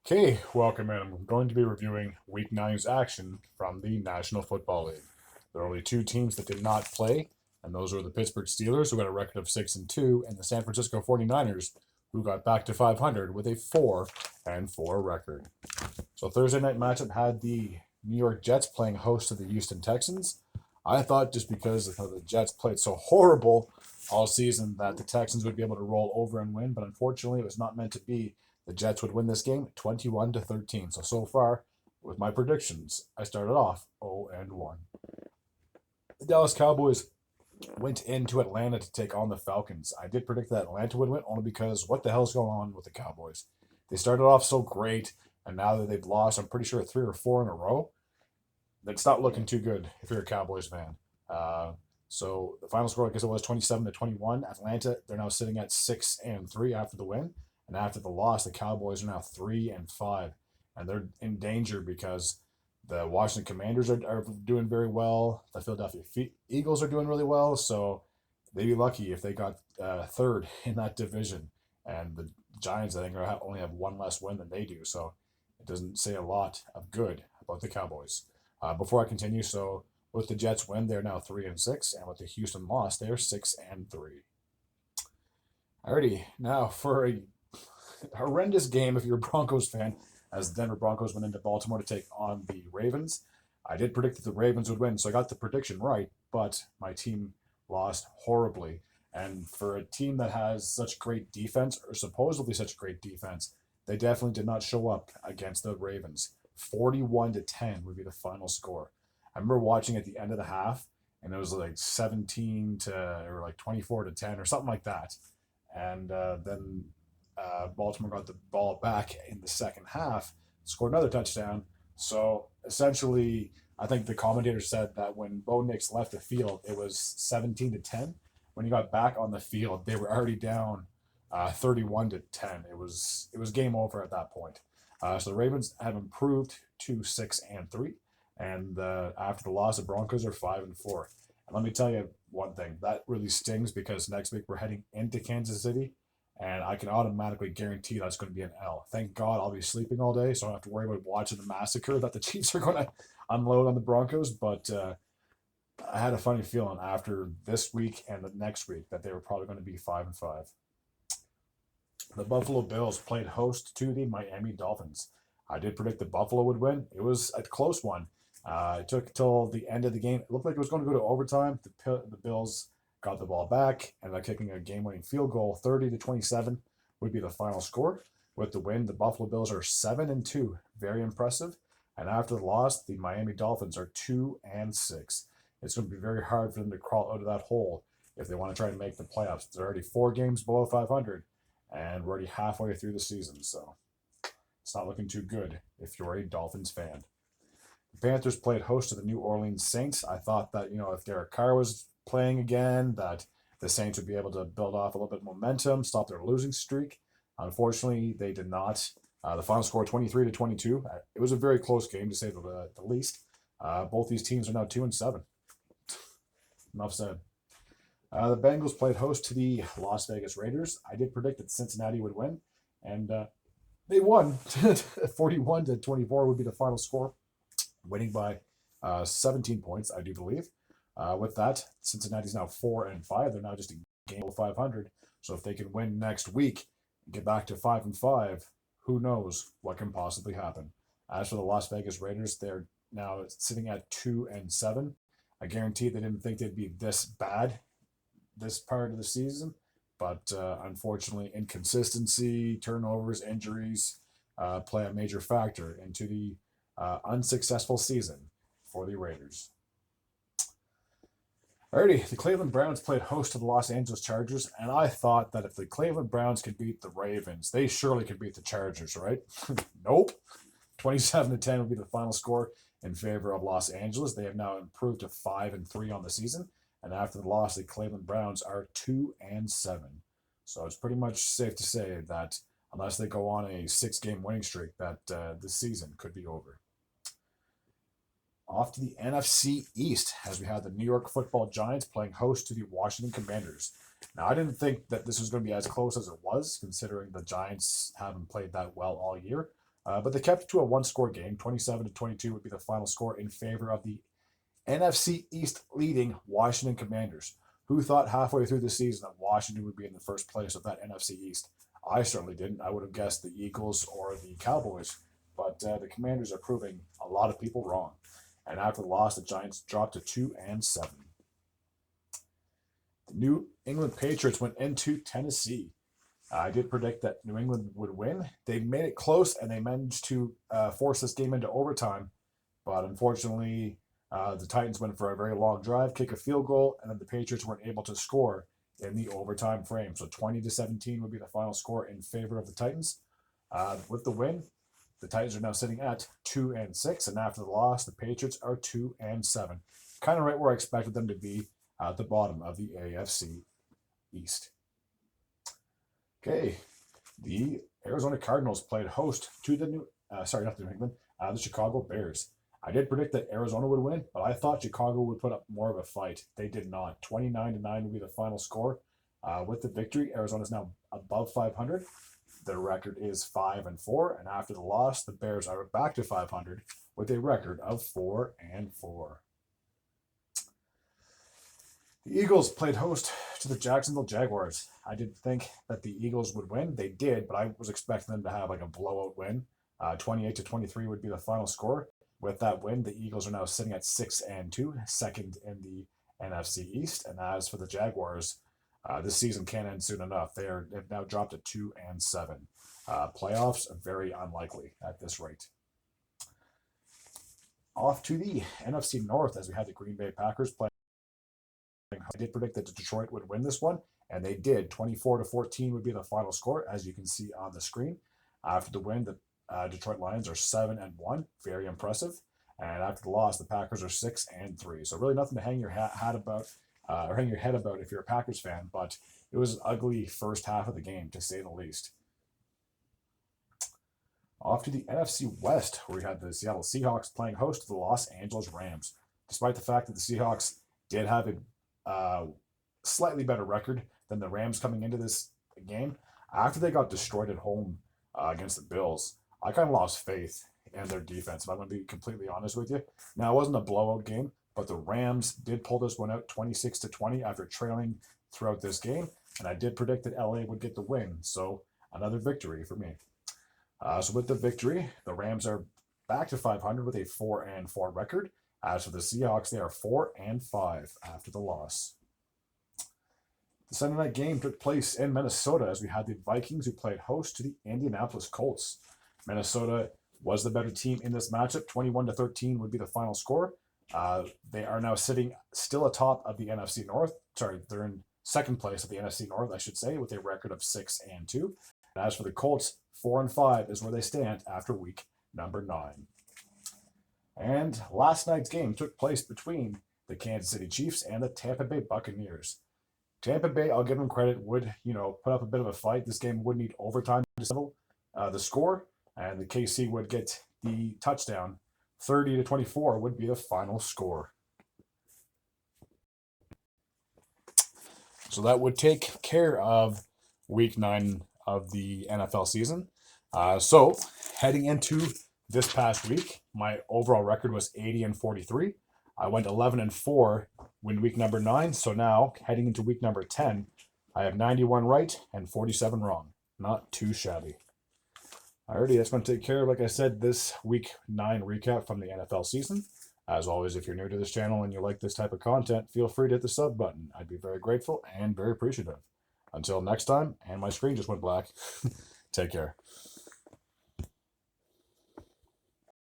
Okay, welcome in. I'm going to be reviewing Week Nine's action from the National Football League. There are only two teams that did not play, and those were the Pittsburgh Steelers, who got a record of 6-2, and the San Francisco 49ers, who got back to 500 with a 4-4 record. So Thursday night matchup had the New York Jets playing host to the Houston Texans. I thought just because the Jets played so horrible all season that the Texans would be able to roll over and win, but unfortunately it was not meant to be. The Jets would win this game 21-13. So far, with my predictions, I started off 0-1. The Dallas Cowboys went into Atlanta to take on the Falcons. I did predict that Atlanta would win only because what the hell is going on with the Cowboys? They started off so great, and now that they've lost, I'm pretty sure 3 or 4 in a row. It's not looking too good if you're a Cowboys fan. So the final score, I guess it was 27-21. Atlanta, they're now sitting at 6-3 after the win, and after the loss, the Cowboys are now 3-5, and they're in danger because the Washington Commanders are doing very well. The Philadelphia Eagles are doing really well. So they'd be lucky if they got third in that division. And the Giants, I think, only have one less win than they do. So it doesn't say a lot of good about the Cowboys. Before I continue, so with the Jets win, they're now 3-6, and with the Houston loss, they're 6-3. Alrighty, now for a horrendous game if you're a Broncos fan, as the Denver Broncos went into Baltimore to take on the Ravens. I did predict that the Ravens would win, so I got the prediction right, but my team lost horribly. And for a team that has such great defense, or supposedly such great defense, they definitely did not show up against the Ravens. 41-10 would be the final score. I remember watching at the end of the half, and it was like 17 to or like 24-10 or something like that. And then Baltimore got the ball back in the second half, scored another touchdown. So essentially, I think the commentator said that when Bo Nix left the field, it was 17-10. When he got back on the field, they were already down 31-10. It was game over at that point. So the Ravens have improved to 6-3, and after the loss, the Broncos are 5-4. And let me tell you one thing that really stings because next week we're heading into Kansas City, and I can automatically guarantee that's going to be an L. Thank God I'll be sleeping all day, so I don't have to worry about watching the massacre that the Chiefs are going to unload on the Broncos. But I had a funny feeling after this week and the next week that they were probably going to be 5-5. The Buffalo Bills played host to the Miami Dolphins. I did predict that Buffalo would win. It was a close one. It took till the end of the game. It looked like it was going to go to overtime. The Bills got the ball back and kicking a game-winning field goal. 30-27 would be the final score. With the win, the Buffalo Bills are 7-2, very impressive. And after the loss, the Miami Dolphins are 2-6. It's going to be very hard for them to crawl out of that hole if they want to try to make the playoffs. They're already 4 games below 500, and we're already halfway through the season, so it's not looking too good if you're a Dolphins fan. The Panthers played host to the New Orleans Saints. I thought that, if Derek Carr was playing again, that the Saints would be able to build off a little bit of momentum, stop their losing streak. Unfortunately, they did not. The final score 23-22. It was a very close game, to say the least. Both these teams are now 2-7. Enough said. The Bengals played host to the Las Vegas Raiders. I did predict that Cincinnati would win, and they won. 41-24 would be the final score, winning by 17 points, I do believe. With that, Cincinnati's now 4-5. They're now just a game of 500. So if they can win next week and get back to 5-5, who knows what can possibly happen. As for the Las Vegas Raiders, they're now sitting at 2-7. I guarantee they didn't think they'd be this bad this part of the season, but unfortunately, inconsistency, turnovers, injuries play a major factor into the unsuccessful season for the Raiders. Alrighty, the Cleveland Browns played host to the Los Angeles Chargers, and I thought that if the Cleveland Browns could beat the Ravens, they surely could beat the Chargers, right? Nope. 27-10 would be the final score in favor of Los Angeles. They have now improved to 5-3 on the season, and after the loss, the Cleveland Browns are 2-7. So it's pretty much safe to say that unless they go on a 6-game winning streak, that this season could be over. Off to the NFC East, as we had the New York Football Giants playing host to the Washington Commanders. Now, I didn't think that this was going to be as close as it was, considering the Giants haven't played that well all year. But they kept it to a one-score game. 27-22 would be the final score in favor of the NFC East leading Washington Commanders. Who thought halfway through the season that Washington would be in the first place of that NFC East? I certainly didn't. I would have guessed the Eagles or the Cowboys, but the Commanders are proving a lot of people wrong. And after the loss, the Giants dropped to 2-7. The New England Patriots went into Tennessee. I did predict that New England would win. They made it close, and they managed to force this game into overtime. But unfortunately, the Titans went for a very long drive, kick a field goal, and then the Patriots weren't able to score in the overtime frame. So 20-17 would be the final score in favor of the Titans. With the win, the Titans are now sitting at 2-6, and after the loss, the Patriots are 2-7. Kind of right where I expected them to be at the bottom of the AFC East. Okay, the Arizona Cardinals played host to the the Chicago Bears. I did predict that Arizona would win, but I thought Chicago would put up more of a fight. They did not. 29-9 would be the final score. With the victory, Arizona is now above 500. Their record is 5-4, and after the loss, the Bears are back to 500 with a record of 4-4. The Eagles played host to the Jacksonville Jaguars. I did think that the Eagles would win. They did, but I was expecting them to have like a blowout win. 28-23 would be the final score. With that win, the Eagles are now sitting at 6-2, second in the NFC East. And as for the Jaguars, this season can't end soon enough. They've now dropped to 2-7. Playoffs are very unlikely at this rate. Off to the NFC North as we had the Green Bay Packers playing. I did predict that Detroit would win this one, and they did. 24-14 would be the final score, as you can see on the screen. After the win, the Detroit Lions are 7-1, very impressive. And after the loss, the Packers are 6-3. So really nothing to hang your hat about, or hang your head about if you're a Packers fan. But it was an ugly first half of the game, to say the least. Off to the NFC West, where we had the Seattle Seahawks playing host to the Los Angeles Rams. Despite the fact that the Seahawks did have a slightly better record than the Rams coming into this game, after they got destroyed at home against the Bills, I kind of lost faith in their defense, if I'm going to be completely honest with you. Now, it wasn't a blowout game, but the Rams did pull this one out 26-20 after trailing throughout this game, and I did predict that LA would get the win, so another victory for me. So with the victory, the Rams are back to 500 with a 4-4 record. As for the Seahawks, they are 4-5 after the loss. The Sunday night game took place in Minnesota as we had the Vikings who played host to the Indianapolis Colts. Minnesota was the better team in this matchup. 21-13 would be the final score. They are now sitting still atop of the NFC North. Sorry, they're in second place of the NFC North, I should say, with a record of 6-2. And as for the Colts, 4-5 is where they stand after week number 9. And last night's game took place between the Kansas City Chiefs and the Tampa Bay Buccaneers. Tampa Bay, I'll give them credit, would put up a bit of a fight. This game would need overtime to settle the score, and the KC would get the touchdown. 30-24 would be the final score. So that would take care of week 9 of the NFL season. So heading into this past week, my overall record was 80-43. I went 11-4 when week number 9. So now heading into week number 10, I have 91 right and 47 wrong. Not too shabby. Alrighty, that's going to take care of, like I said, this week 9 recap from the NFL season. As always, if you're new to this channel and you like this type of content, feel free to hit the sub button. I'd be very grateful and very appreciative. Until next time, and my screen just went black. Take care.